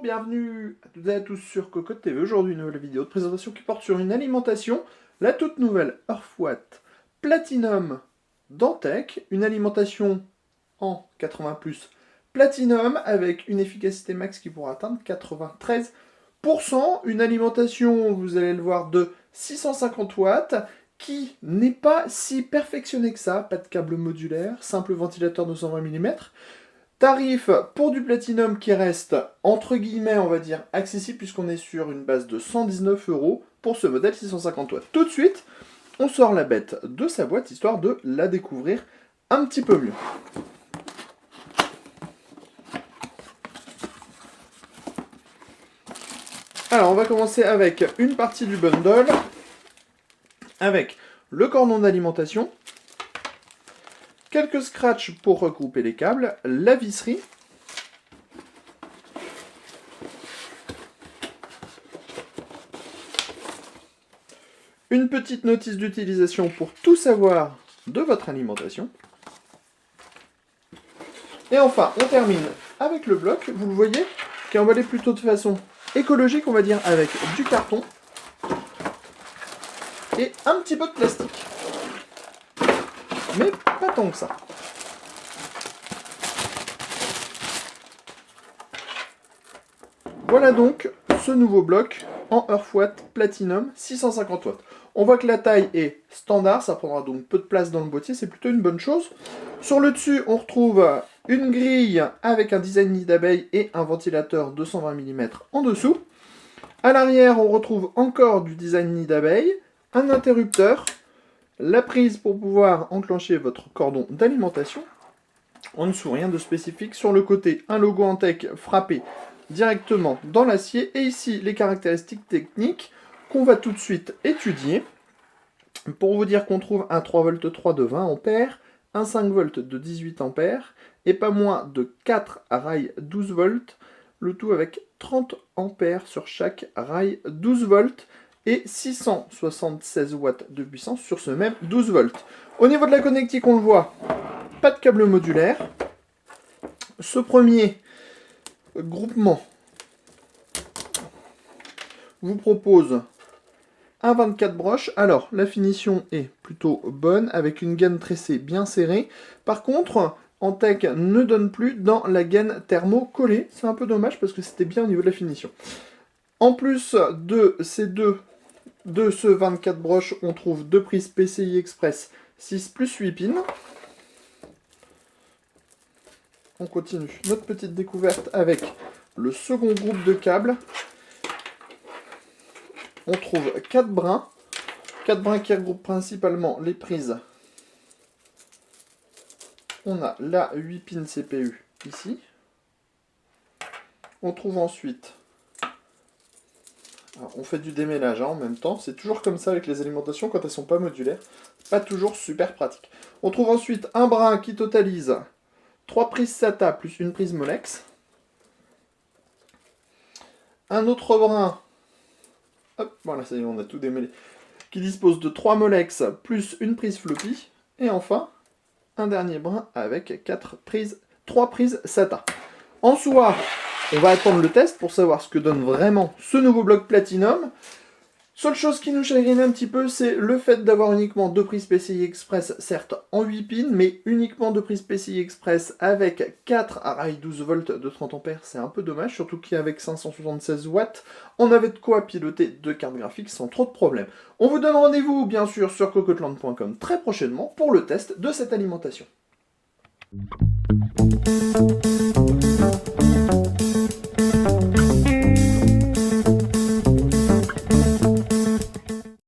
bienvenue à toutes et à tous sur Cocotte TV. Aujourd'hui, une nouvelle vidéo de présentation qui porte sur une alimentation, la toute nouvelle Earthwatt Platinum Dantec, une alimentation en 80+, Platinum avec une efficacité max qui pourra atteindre 93%, une alimentation, vous allez le voir, de 650 watts, qui n'est pas si perfectionné que ça, pas de câble modulaire, simple ventilateur 220 mm, tarif pour du Platinum qui reste, entre guillemets, on va dire, accessible, puisqu'on est sur une base de 119 € pour ce modèle 650 watts. Tout de suite, on sort la bête de sa boîte, histoire de la découvrir un petit peu mieux. Alors, on va commencer avec une partie du bundle, avec le cordon d'alimentation, quelques scratchs pour regrouper les câbles, la visserie, une petite notice d'utilisation pour tout savoir de votre alimentation, et enfin, on termine avec le bloc, vous le voyez, qui est emballé plutôt de façon écologique, on va dire, avec du carton et un petit peu de plastique. Mais pas tant que ça. Voilà donc ce nouveau bloc en Earthwatt Platinum 650 watts. On voit que la taille est standard, ça prendra donc peu de place dans le boîtier, c'est plutôt une bonne chose. Sur le dessus, on retrouve une grille avec un design nid d'abeille et un ventilateur 220 mm en dessous. À l'arrière, on retrouve encore du design nid d'abeille, un interrupteur, la prise pour pouvoir enclencher votre cordon d'alimentation. En dessous, rien de spécifique. Sur le côté, un logo Antec frappé directement dans l'acier. Et ici, les caractéristiques techniques qu'on va tout de suite étudier. Pour vous dire qu'on trouve un 3V3 de 20 A, un 5V de 18 A et pas moins de 4 rails 12 volts. Le tout avec 30 A sur chaque rail 12 volts. Et 676 watts de puissance sur ce même 12 volts. Au niveau de la connectique, on le voit, pas de câble modulaire. Ce premier groupement vous propose un 24 broches. Alors, la finition est plutôt bonne, avec une gaine tressée bien serrée. Par contre, Antec ne donne plus dans la gaine thermo-collée. C'est un peu dommage parce que c'était bien au niveau de la finition. En plus de ce 24 broches, on trouve deux prises PCI Express 6 plus 8 pins. On continue notre petite découverte avec le second groupe de câbles. On trouve 4 brins. 4 brins qui regroupent principalement les prises. On a la 8 pins CPU ici. On trouve ensuite... Alors, on fait du démêlage en même temps, c'est toujours comme ça avec les alimentations quand elles ne sont pas modulaires, pas toujours super pratique. On trouve ensuite un brin qui totalise 3 prises SATA plus une prise Molex. Un autre brin, hop, voilà, ça y est, on a tout démêlé, qui dispose de 3 Molex plus une prise floppy. Et enfin, un dernier brin avec 3 prises SATA. En soi, on va attendre le test pour savoir ce que donne vraiment ce nouveau bloc Platinum. Seule chose qui nous chagrine un petit peu, c'est le fait d'avoir uniquement deux prises PCI Express, certes en 8 pins, mais uniquement deux prises PCI Express avec 4 rails 12 volts de 30 A. C'est un peu dommage, surtout qu'avec 576 watts, on avait de quoi piloter deux cartes graphiques sans trop de problèmes. On vous donne rendez-vous, bien sûr, sur cocoteland.com très prochainement pour le test de cette alimentation.